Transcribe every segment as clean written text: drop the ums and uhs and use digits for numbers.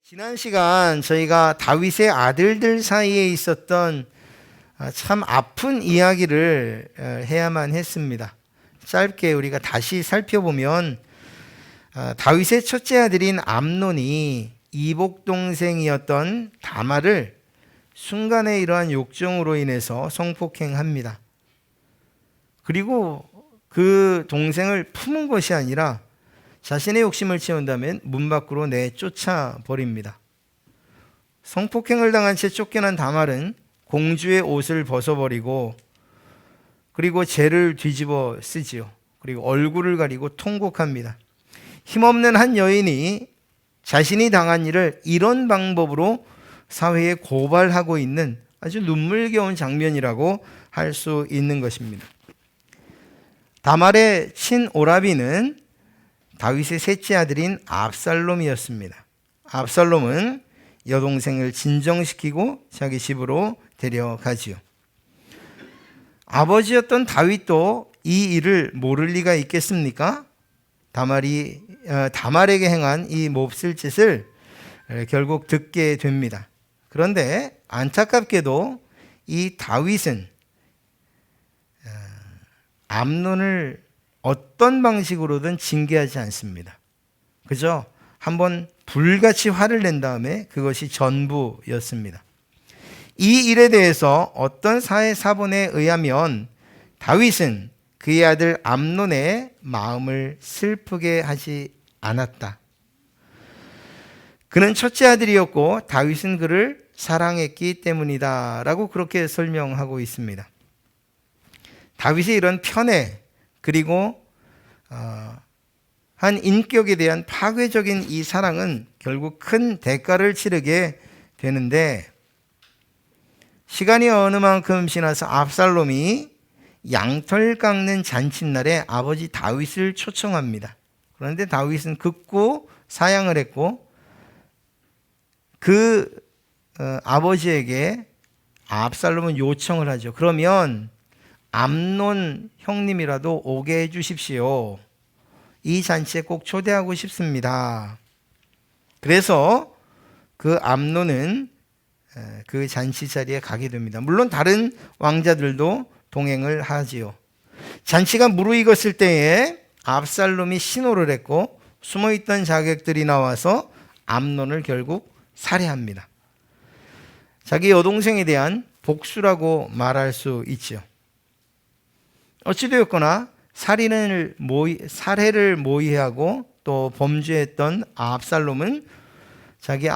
지난 시간 저희가 다윗의 아들들 사이에 있었던 참 아픈 이야기를 해야만 했습니다. 짧게 우리가 다시 살펴보면 다윗의 첫째 아들인 암논이 이복 동생이었던 다말을 순간의 이러한 욕정으로 인해서 성폭행합니다. 그리고 그 동생을 품은 것이 아니라 자신의 욕심을 채운다면 문 밖으로 내쫓아 버립니다. 성폭행을 당한 채 쫓겨난 다말은 공주의 옷을 벗어버리고 그리고 재를 뒤집어 쓰지요. 그리고 얼굴을 가리고 통곡합니다. 힘없는 한 여인이 자신이 당한 일을 이런 방법으로 사회에 고발하고 있는 아주 눈물겨운 장면이라고 할 수 있는 것입니다. 다말의 친오라비는 다윗의 셋째 아들인 압살롬이었습니다. 압살롬은 여동생을 진정시키고 자기 집으로 데려가지요. 아버지였던 다윗도 이 일을 모를 리가 있겠습니까? 다말에게 행한 이 몹쓸 짓을 결국 듣게 됩니다. 그런데 안타깝게도 이 다윗은 암논을 어떤 방식으로든 징계하지 않습니다. 그저 한번 불같이 화를 낸 다음에 그것이 전부였습니다. 이 일에 대해서 어떤 사회사본에 의하면 다윗은 그의 아들 암논의 마음을 슬프게 하지 않았다. 그는 첫째 아들이었고 다윗은 그를 사랑했기 때문이다 라고 그렇게 설명하고 있습니다. 다윗의 이런 편애 그리고 한 인격에 대한 파괴적인 이 사랑은 결국 큰 대가를 치르게 되는데, 시간이 어느 만큼 지나서 압살롬이 양털 깎는 잔칫날에 아버지 다윗을 초청합니다. 그런데 다윗은 극구 사양을 했고 그 아버지에게 압살롬은 요청을 하죠. 그러면 암논 형님이라도 오게 해주십시오. 이 잔치에 꼭 초대하고 싶습니다. 그래서 그 암논은 그 잔치 자리에 가게 됩니다. 물론 다른 왕자들도 동행을 하지요. 잔치가 무르익었을 때에 압살롬이 신호를 했고 숨어있던 자객들이 나와서 암논을 결국 살해합니다. 자기 여동생에 대한 복수라고 말할 수 있죠. 어찌되었거나 살해를 모의하고 또 범죄했던 압살롬은 자기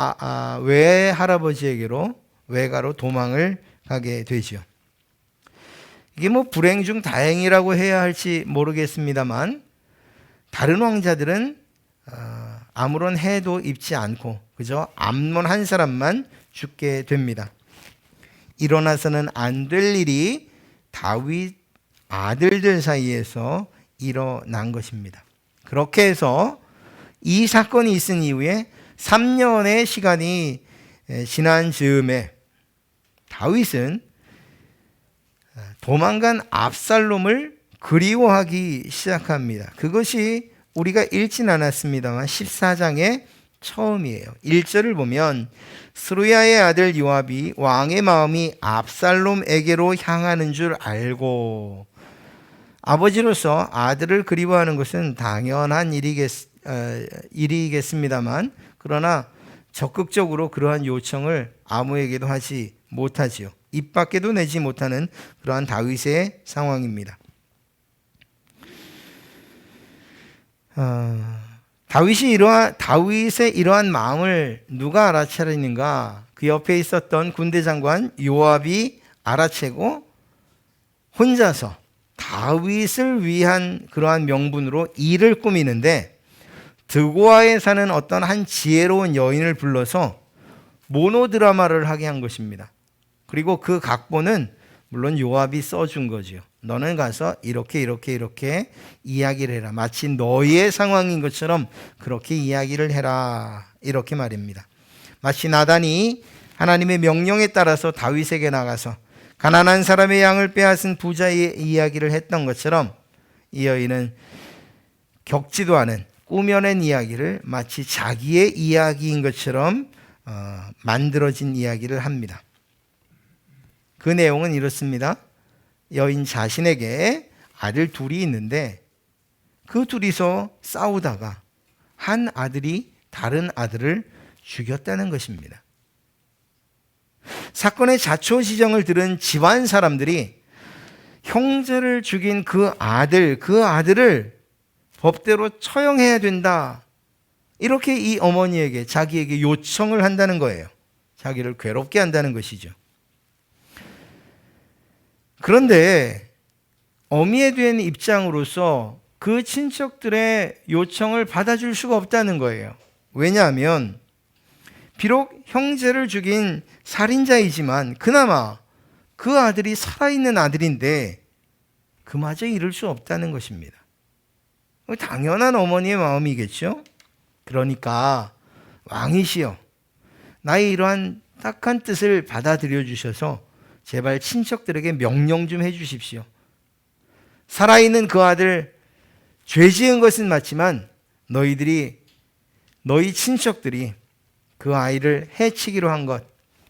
외할아버지에게로 외가로 도망을 가게 되죠. 이게 불행 중 다행이라고 해야 할지 모르겠습니다만 다른 왕자들은 아무런 해도 입지 않고 그저 암논 한 사람만 죽게 됩니다. 일어나서는 안 될 일이 다윗 아들들 사이에서 일어난 것입니다. 그렇게 해서 이 사건이 있은 이후에 3년의 시간이 지난 즈음에 다윗은 도망간 압살롬을 그리워하기 시작합니다. 그것이 우리가 읽진 않았습니다만 14장의 처음이에요. 1절을 보면 스루야의 아들 요압이 왕의 마음이 압살롬에게로 향하는 줄 알고, 아버지로서 아들을 그리워하는 것은 당연한 일이겠습니다만 그러나 적극적으로 그러한 요청을 아무에게도 하지 못하지요. 입 밖에도 내지 못하는 그러한 다윗의 상황입니다. 다윗의 이러한 마음을 누가 알아차리는가? 그 옆에 있었던 군대 장관 요압이 알아채고 혼자서 다윗을 위한 그러한 명분으로 일을 꾸미는데, 드고아에 사는 어떤 한 지혜로운 여인을 불러서 모노드라마를 하게 한 것입니다. 그리고 그 각본은 물론 요압이 써준 거죠. 너는 가서 이렇게 이야기를 해라. 마치 너의 상황인 것처럼 그렇게 이야기를 해라. 이렇게 말입니다. 마치 나단이 하나님의 명령에 따라서 다윗에게 나가서 가난한 사람의 양을 빼앗은 부자의 이야기를 했던 것처럼 이 여인은 겪지도 않은 꾸며낸 이야기를 마치 자기의 이야기인 것처럼 만들어진 이야기를 합니다. 그 내용은 이렇습니다. 여인 자신에게 아들 둘이 있는데 그 둘이서 싸우다가 한 아들이 다른 아들을 죽였다는 것입니다. 사건의 자초지정을 들은 집안 사람들이 형제를 죽인 그 아들을 법대로 처형해야 된다. 이렇게 이 어머니에게 자기에게 요청을 한다는 거예요. 자기를 괴롭게 한다는 것이죠. 그런데 어미에 대한 입장으로서 그 친척들의 요청을 받아줄 수가 없다는 거예요. 왜냐하면 비록 형제를 죽인 살인자이지만 그나마 그 아들이 살아있는 아들인데 그마저 이룰 수 없다는 것입니다. 당연한 어머니의 마음이겠죠. 그러니까 왕이시여, 나의 이러한 딱한 뜻을 받아들여 주셔서 제발 친척들에게 명령 좀 해주십시오. 살아있는 그 아들 죄 지은 것은 맞지만 너희 친척들이 그 아이를 해치기로 한 것,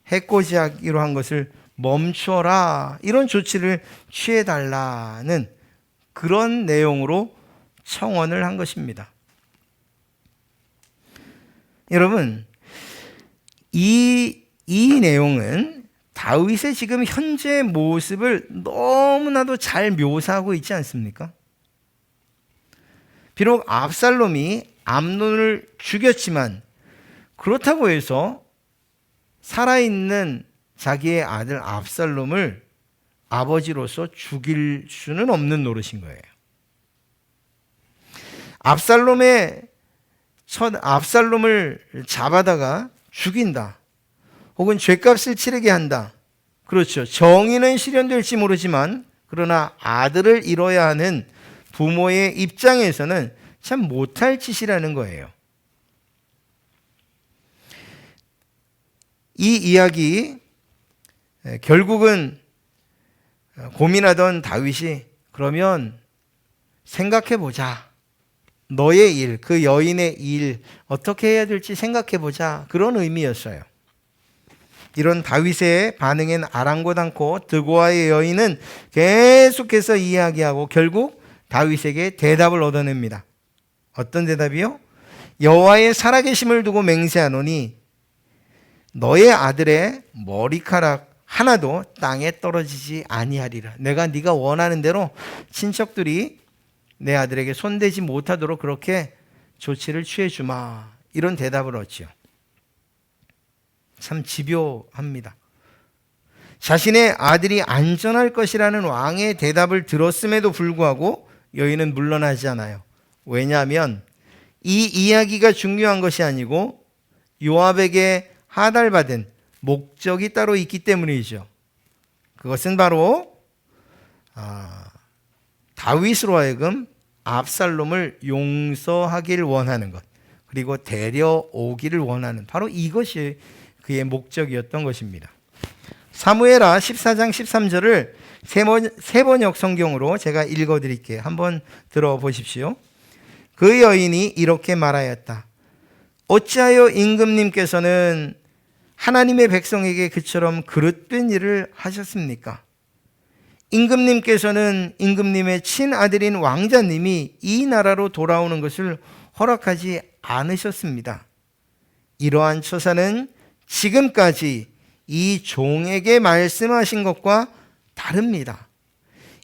해코지하기로 한 것을 멈춰라. 이런 조치를 취해달라는 그런 내용으로 청원을 한 것입니다. 여러분, 이 내용은 다윗의 지금 현재 모습을 너무나도 잘 묘사하고 있지 않습니까? 비록 압살롬이 암논을 죽였지만 그렇다고 해서 살아있는 자기의 아들 압살롬을 아버지로서 죽일 수는 없는 노릇인 거예요. 압살롬을 잡아다가 죽인다. 혹은 죗값을 치르게 한다. 그렇죠. 정의는 실현될지 모르지만 그러나 아들을 잃어야 하는 부모의 입장에서는 참 못할 짓이라는 거예요. 이 이야기 결국은 고민하던 다윗이 그러면 생각해보자. 너의 일, 그 여인의 일 어떻게 해야 될지 생각해보자. 그런 의미였어요. 이런 다윗의 반응엔 아랑곳 않고 드고아의 여인은 계속해서 이야기하고 결국 다윗에게 대답을 얻어냅니다. 어떤 대답이요? 여호와의 살아계심을 두고 맹세하노니 너의 아들의 머리카락 하나도 땅에 떨어지지 아니하리라. 내가 네가 원하는 대로 친척들이 내 아들에게 손대지 못하도록 그렇게 조치를 취해주마. 이런 대답을 얻지요. 참 집요합니다. 자신의 아들이 안전할 것이라는 왕의 대답을 들었음에도 불구하고 여인은 물러나지 않아요. 왜냐하면 이 이야기가 중요한 것이 아니고 요압에게 하달받은 목적이 따로 있기 때문이죠. 그것은 바로 다윗으로 하여금 압살롬을 용서하길 원하는 것, 그리고 데려오기를 원하는 바로 이것이 그의 목적이었던 것입니다. 사무엘하 14장 13절을 세번역 성경으로 제가 읽어드릴게요. 한번 들어보십시오. 그 여인이 이렇게 말하였다. 어찌하여 임금님께서는 하나님의 백성에게 그처럼 그릇된 일을 하셨습니까? 임금님께서는 임금님의 친아들인 왕자님이 이 나라로 돌아오는 것을 허락하지 않으셨습니다. 이러한 처사는 지금까지 이 종에게 말씀하신 것과 다릅니다.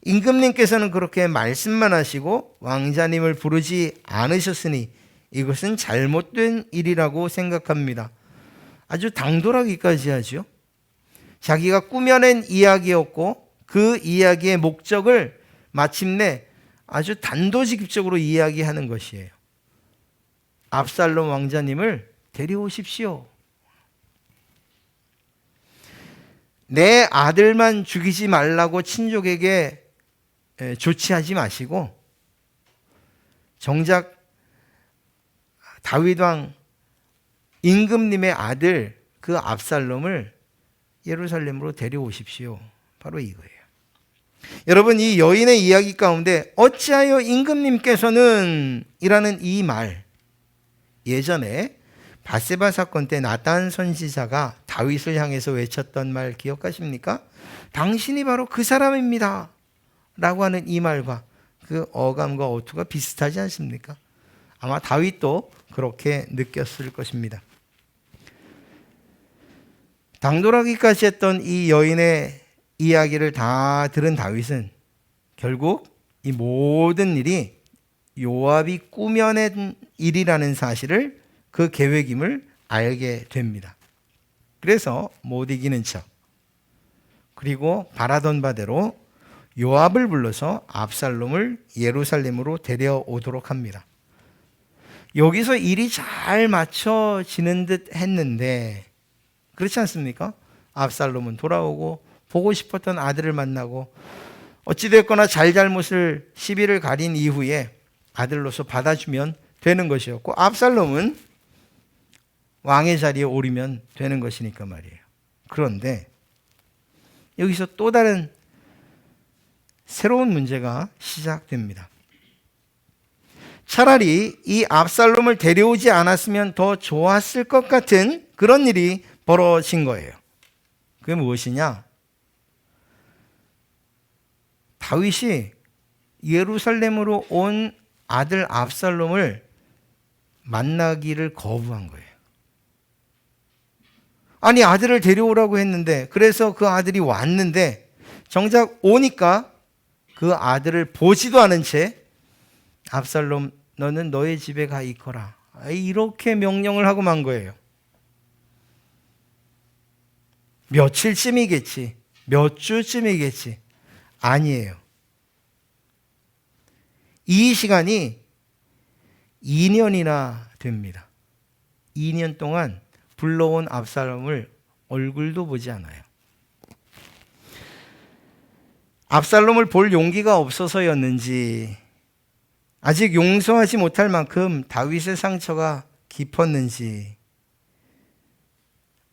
임금님께서는 그렇게 말씀만 하시고 왕자님을 부르지 않으셨으니 이것은 잘못된 일이라고 생각합니다. 아주 당돌하기까지 하죠. 자기가 꾸며낸 이야기였고 그 이야기의 목적을 마침내 아주 단도직입적으로 이야기하는 것이에요. 압살롬 왕자님을 데려오십시오. 내 아들만 죽이지 말라고 친족에게 조치하지 마시고 정작 다윗 왕 임금님의 아들 그 압살롬을 예루살렘으로 데려오십시오. 바로 이거예요. 여러분, 이 여인의 이야기 가운데 어찌하여 임금님께서는 이라는 이 말, 예전에 밧세바 사건 때 나단 선지자가 다윗을 향해서 외쳤던 말 기억하십니까? 당신이 바로 그 사람입니다 라고 하는 이 말과 그 어감과 어투가 비슷하지 않습니까? 아마 다윗도 그렇게 느꼈을 것입니다. 당돌하기까지 했던 이 여인의 이야기를 다 들은 다윗은 결국 이 모든 일이 요압이 꾸며낸 일이라는 사실을 그 계획임을 알게 됩니다. 그래서 못 이기는 척, 그리고 바라던 바대로 요압을 불러서 압살롬을 예루살렘으로 데려오도록 합니다. 여기서 일이 잘 맞춰지는 듯 했는데 그렇지 않습니까? 압살롬은 돌아오고 보고 싶었던 아들을 만나고 어찌됐거나 잘잘못을 시비를 가린 이후에 아들로서 받아주면 되는 것이었고 압살롬은 왕의 자리에 오르면 되는 것이니까 말이에요. 그런데 여기서 또 다른 새로운 문제가 시작됩니다. 차라리 이 압살롬을 데려오지 않았으면 더 좋았을 것 같은 그런 일이 벌어진 거예요. 그게 무엇이냐? 다윗이 예루살렘으로 온 아들 압살롬을 만나기를 거부한 거예요. 아니, 아들을 데려오라고 했는데, 그래서 그 아들이 왔는데 정작 오니까 그 아들을 보지도 않은 채 압살롬 너는 너의 집에 가 있거라, 이렇게 명령을 하고 만 거예요. 며칠쯤이겠지, 몇 주쯤이겠지. 아니에요. 이 시간이 2년이나 됩니다. 2년 동안 불러온 압살롬을 얼굴도 보지 않아요. 압살롬을 볼 용기가 없어서였는지, 아직 용서하지 못할 만큼 다윗의 상처가 깊었는지,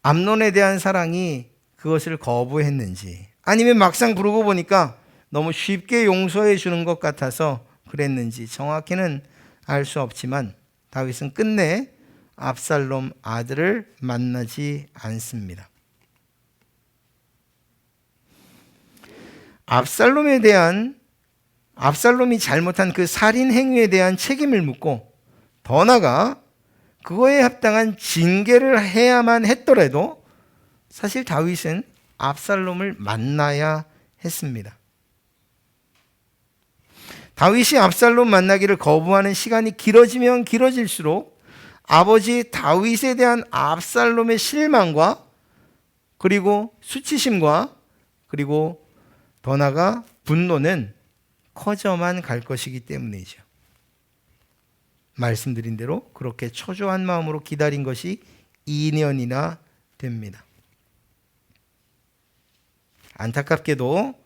암논에 대한 사랑이 그것을 거부했는지, 아니면 막상 부르고 보니까 너무 쉽게 용서해 주는 것 같아서 그랬는지 정확히는 알 수 없지만 다윗은 끝내 압살롬 아들을 만나지 않습니다. 압살롬이 잘못한 그 살인 행위에 대한 책임을 묻고 더 나아가 그거에 합당한 징계를 해야만 했더라도 사실 다윗은 압살롬을 만나야 했습니다. 다윗이 압살롬 만나기를 거부하는 시간이 길어지면 길어질수록 아버지 다윗에 대한 압살롬의 실망과 그리고 수치심과 그리고 더 나아가 분노는 커져만 갈 것이기 때문이죠. 말씀드린 대로 그렇게 초조한 마음으로 기다린 것이 2년이나 됩니다. 안타깝게도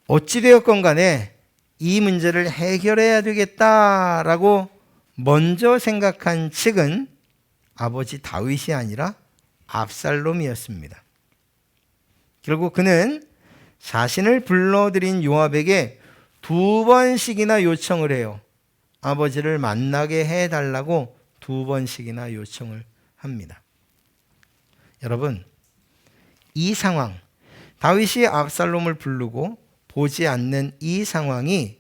어찌되었건 간에 이 문제를 해결해야 되겠다라고 먼저 생각한 측은 아버지 다윗이 아니라 압살롬이었습니다. 결국 그는 자신을 불러들인 요압에게 2번씩이나 요청을 해요. 아버지를 만나게 해달라고 2번씩이나 요청을 합니다. 여러분, 이 상황, 다윗이 압살롬을 부르고 보지 않는 이 상황이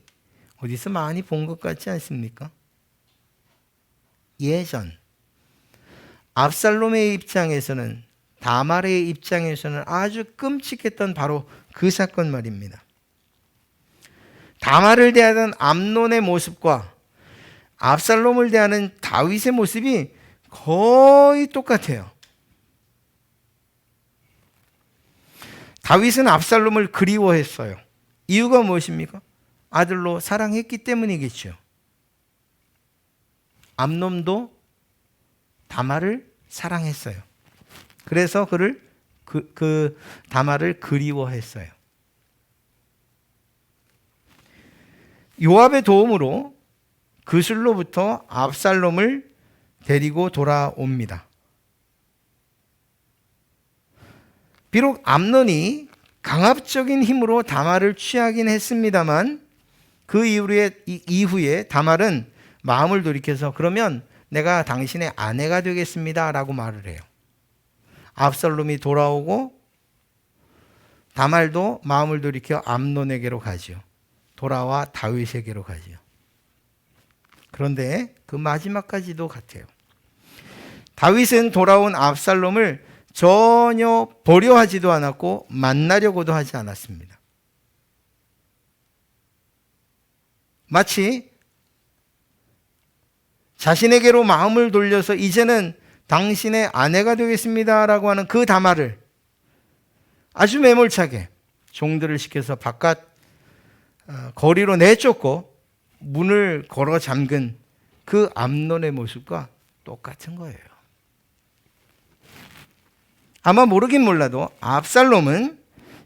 어디서 많이 본 것 같지 않습니까? 예전 압살롬의 입장에서는, 다말의 입장에서는 아주 끔찍했던 바로 그 사건 말입니다. 다말을 대하던 암논의 모습과 압살롬을 대하는 다윗의 모습이 거의 똑같아요. 다윗은 압살롬을 그리워했어요. 이유가 무엇입니까? 아들로 사랑했기 때문이겠죠. 암논도 다말을 사랑했어요. 그래서 그 다말을 그리워했어요. 요압의 도움으로 그술로부터 압살롬을 데리고 돌아옵니다. 비록 암논이 강압적인 힘으로 다말을 취하긴 했습니다만 그 이후에 다말은 마음을 돌이켜서 그러면 내가 당신의 아내가 되겠습니다 라고 말을 해요. 압살롬이 돌아오고 다말도 마음을 돌이켜 암논에게로 가지요. 돌아와 다윗에게로 가지요. 그런데 그 마지막까지도 같아요. 다윗은 돌아온 압살롬을 전혀 보려하지도 않았고 만나려고도 하지 않았습니다. 마치 자신에게로 마음을 돌려서 이제는 당신의 아내가 되겠습니다 라고 하는 그 다말을 아주 매몰차게 종들을 시켜서 바깥 거리로 내쫓고 문을 걸어 잠근 그 암논의 모습과 똑같은 거예요. 아마 모르긴 몰라도 압살롬은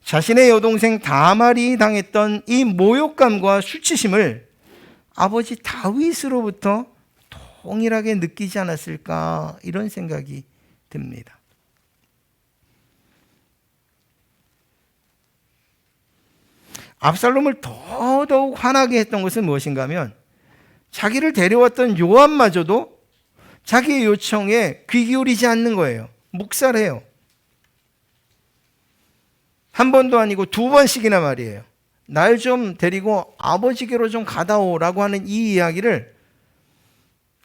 자신의 여동생 다말이 당했던 이 모욕감과 수치심을 아버지 다윗으로부터 동일하게 느끼지 않았을까 이런 생각이 듭니다. 압살롬을 더더욱 화나게 했던 것은 무엇인가 하면 자기를 데려왔던 요압마저도 자기의 요청에 귀 기울이지 않는 거예요. 묵살해요. 한 번도 아니고 두 번씩이나 말이에요. 날 좀 데리고 아버지께로 좀 가다 오라고 하는 이 이야기를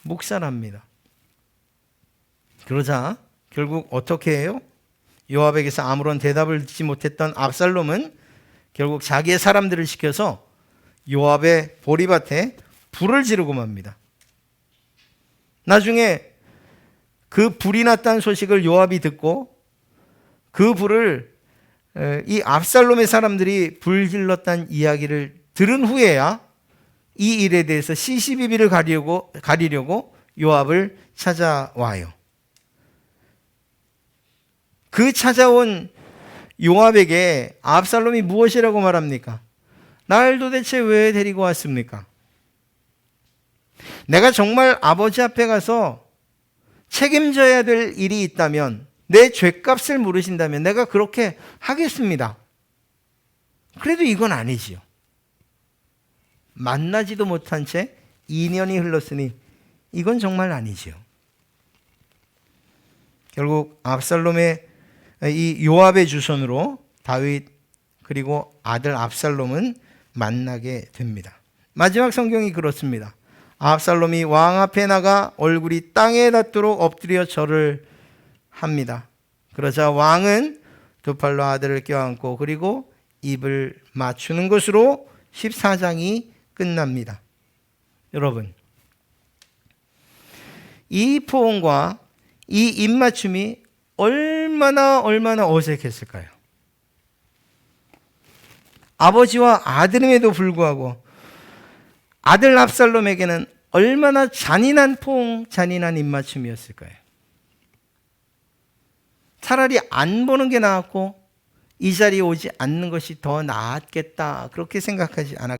묵살합니다. 그러자 결국 어떻게 해요? 요압에게서 아무런 대답을 듣지 못했던 압살롬은 결국 자기의 사람들을 시켜서 요압의 보리밭에 불을 지르고 맙니다. 나중에 그 불이 났다는 소식을 요압이 듣고 그 불을 이 압살롬의 사람들이 불질렀다는 이야기를 들은 후에야 이 일에 대해서 시시비비를 가리려고 요압을 찾아와요. 그 찾아온 요압에게 압살롬이 무엇이라고 말합니까? 날 도대체 왜 데리고 왔습니까? 내가 정말 아버지 앞에 가서 책임져야 될 일이 있다면, 내 죄값을 물으신다면 내가 그렇게 하겠습니다. 그래도 이건 아니지요. 만나지도 못한 채 2년이 흘렀으니 이건 정말 아니지요. 결국 압살롬의 이 요압의 주선으로 다윗 그리고 아들 압살롬은 만나게 됩니다. 마지막 성경이 그렇습니다. 압살롬이 왕 앞에 나가 얼굴이 땅에 닿도록 엎드려 절을 합니다. 그러자 왕은 두 팔로 아들을 껴안고 그리고 입을 맞추는 것으로 14장이 끝납니다. 여러분, 이 포옹과 이 입맞춤이 얼마나 어색했을까요? 아버지와 아들임에도 불구하고 아들 압살롬에게는 얼마나 잔인한 포옹, 잔인한 입맞춤이었을까요? 차라리 안 보는 게 나았고 이 자리에 오지 않는 것이 더 나았겠다, 그렇게 생각하지 않았겠습니까?